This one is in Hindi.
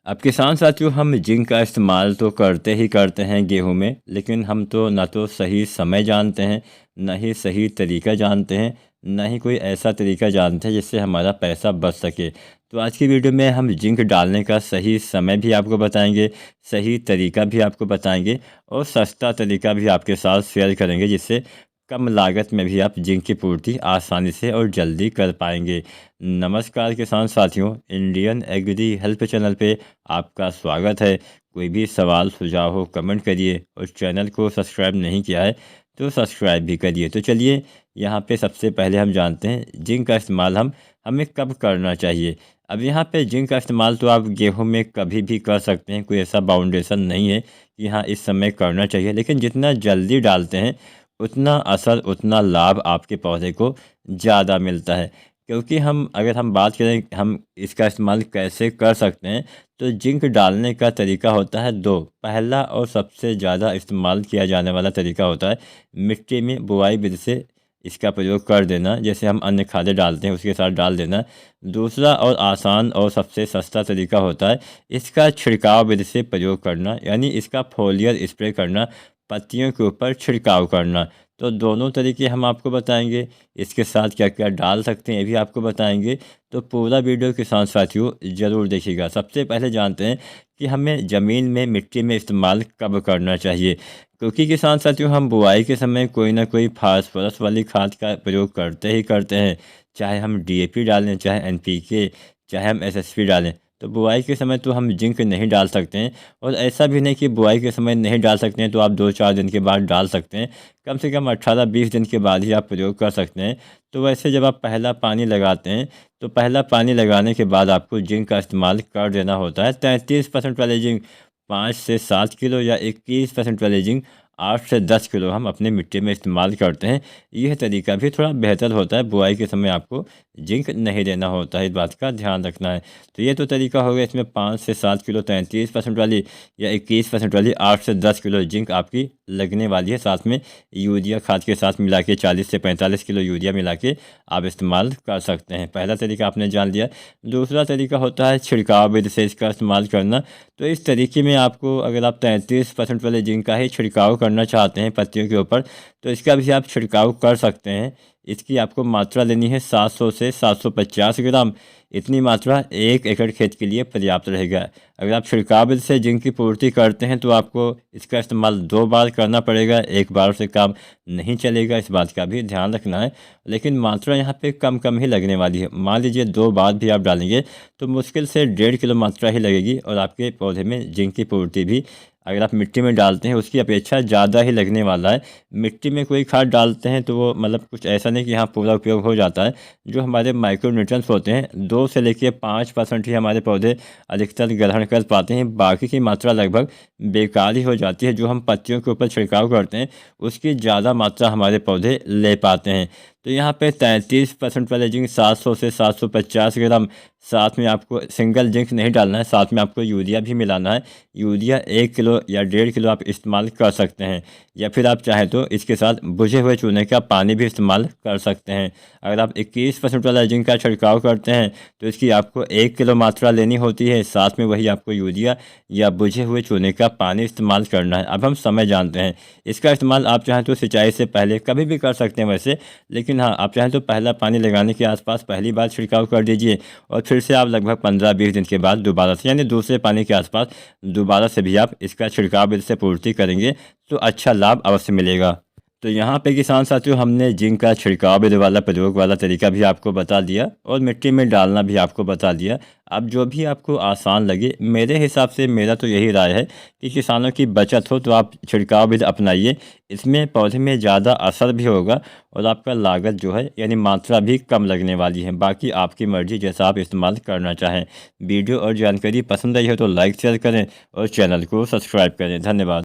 अब किसान साथियों, हम जिंक का इस्तेमाल तो करते ही करते हैं गेहूं में, लेकिन हम तो ना तो सही समय जानते हैं, ना ही सही तरीका जानते हैं, ना ही कोई ऐसा तरीका जानते हैं जिससे हमारा पैसा बच सके। तो आज की वीडियो में हम जिंक डालने का सही समय भी आपको बताएंगे, सही तरीका भी आपको बताएंगे और सस्ता तरीका भी आपके साथ शेयर करेंगे, जिससे कम लागत में भी आप जिंक की पूर्ति आसानी से और जल्दी कर पाएंगे। नमस्कार किसान साथियों, इंडियन एग्री हेल्प चैनल पे आपका स्वागत है। कोई भी सवाल सुझाव हो कमेंट करिए और चैनल को सब्सक्राइब नहीं किया है तो सब्सक्राइब भी करिए। तो चलिए यहाँ पे सबसे पहले हम जानते हैं जिंक का इस्तेमाल हमें कब करना चाहिए। अब यहाँ पे जिंक का इस्तेमाल तो आप गेहूं में कभी भी कर सकते हैं, कोई ऐसा बाउंडेशन नहीं है कि हाँ इस समय करना चाहिए, लेकिन जितना जल्दी डालते हैं उतना असर, उतना लाभ आपके पौधे को ज़्यादा मिलता है। क्योंकि अगर हम बात करें हम इसका इस्तेमाल कैसे कर सकते हैं, तो जिंक डालने का तरीका होता है दो। पहला और सबसे ज़्यादा इस्तेमाल किया जाने वाला तरीका होता है मिट्टी में बुआई विधि से इसका प्रयोग कर देना, जैसे हम अन्य खादें डालते हैं उसके साथ डाल देना। दूसरा और आसान और सबसे सस्ता तरीका होता है इसका छिड़काव विधि से प्रयोग करना, यानी इसका फोलियर स्प्रे करना, पत्तियों के ऊपर छिड़काव करना। तो दोनों तरीके हम आपको बताएंगे, इसके साथ क्या क्या डाल सकते हैं ये भी आपको बताएंगे। तो पूरा वीडियो किसान साथियों ज़रूर देखिएगा। सबसे पहले जानते हैं कि हमें ज़मीन में मिट्टी में इस्तेमाल कब करना चाहिए, क्योंकि किसान साथियों हम बुआई के समय कोई ना कोई फास्फोरस वाली खाद का प्रयोग करते ही करते हैं। चाहे हम डीएपी डालें, चाहे एनपीके, चाहे हम एसएसपी डालें, तो बुआई के समय तो हम जिंक नहीं डाल सकते हैं। और ऐसा भी नहीं कि बुआई के समय नहीं डाल सकते हैं तो आप 2-4 दिन के बाद डाल सकते हैं। कम से कम 18-20 दिन के बाद ही आप प्रयोग कर सकते हैं। तो वैसे जब आप पहला पानी लगाते हैं तो पहला पानी लगाने के बाद आपको जिंक का इस्तेमाल कर देना होता है। 33% वाले जिंक 5 से 7 किलो या 21% वाले जिंक 8 से 10 किलो हम अपने मिट्टी में इस्तेमाल करते हैं। यह तरीका भी थोड़ा बेहतर होता है, बुआई के समय आपको जिंक नहीं देना होता है, इस बात का ध्यान रखना है। तो ये तो तरीका हो गया इसमें 5 से 7 किलो 33% वाली या 21% वाली 8 से 10 किलो जिंक आपकी लगने वाली है। साथ में यूरिया खाद के साथ मिला के 40 से 45 किलो यूरिया मिला के आप इस्तेमाल कर सकते हैं। पहला तरीका आपने जान लिया। दूसरा तरीका होता है छिड़काव विधि से इसका इस्तेमाल करना। तो इस तरीके में आपको, अगर आप 33% वाले जिंक का ही छिड़काव करना चाहते हैं पत्तियों के ऊपर, तो इसका भी आप छिड़काव कर सकते हैं। इसकी आपको मात्रा लेनी है 700 से 750 ग्राम। इतनी मात्रा 1 एकड़ खेत के लिए पर्याप्त रहेगा। अगर आप छिड़काव से जिंक की पूर्ति करते हैं तो आपको इसका इस्तेमाल 2 बार करना पड़ेगा, एक बार से काम नहीं चलेगा, इस बात का भी ध्यान रखना है। लेकिन मात्रा यहाँ पे कम कम ही लगने वाली है। मान लीजिए 2 बार भी आप डालेंगे तो मुश्किल से 1.5 किलो मात्रा ही लगेगी और आपके पौधे में जिंक की पूर्ति भी अगर आप मिट्टी में डालते हैं उसकी अपेक्षा ज़्यादा ही लगने वाला है। मिट्टी में कोई खाद डालते हैं तो वो मतलब कुछ ऐसा नहीं कि हाँ पूरा उपयोग हो जाता है। जो हमारे माइक्रो न्यूट्रिएंट्स होते हैं 2 से लेकर 5% ही हमारे पौधे अधिकतर ग्रहण कर पाते हैं। बाकी की मात्रा लगभग बेकार ही हो जाती है। जो हम पत्तियों के ऊपर छिड़काव करते हैं उसकी ज़्यादा मात्रा हमारे पौधे ले पाते हैं। तो यहाँ पे 33% वाले जिंक 700 से 750 ग्राम, साथ में आपको सिंगल जिंक नहीं डालना है, साथ में आपको यूरिया भी मिलाना है। यूरिया 1 किलो या 1.5 किलो आप इस्तेमाल कर सकते हैं, या फिर आप चाहें तो इसके साथ बुझे हुए चूने का पानी भी इस्तेमाल कर सकते हैं। अगर आप 21% वाला जिंक का छिड़काव करते हैं तो इसकी आपको 1 किलो मात्रा लेनी होती है, साथ में वही आपको यूरिया या बुझे हुए चूने का पानी इस्तेमाल करना है। अब हम समय जानते हैं। इसका इस्तेमाल आप चाहें तो सिंचाई से पहले कभी भी कर सकते हैं वैसे, लेकिन हाँ आप चाहें तो पहला पानी लगाने के आसपास पहली बार छिड़काव कर दीजिए और फिर से आप लगभग 15-20 दिन के बाद दोबारा से, यानी दूसरे पानी के आसपास दोबारा से भी आप इसका छिड़काव विधि से पूर्ति करेंगे तो अच्छा लाभ अवश्य मिलेगा। तो यहाँ पे किसान साथियों हमने जिंक का छिड़काव विधि वाला प्रयोग वाला तरीका भी आपको बता दिया और मिट्टी में डालना भी आपको बता दिया। अब जो भी आपको आसान लगे, मेरे हिसाब से मेरा तो यही राय है कि किसानों की बचत हो तो आप छिड़काव विधि अपनाइए। इसमें पौधे में ज़्यादा असर भी होगा और आपका लागत जो है यानी मात्रा भी कम लगने वाली है। बाकी आपकी मर्जी, जैसा आप इस्तेमाल करना चाहें। वीडियो और जानकारी पसंद आई हो तो लाइक शेयर करें और चैनल को सब्सक्राइब करें। धन्यवाद।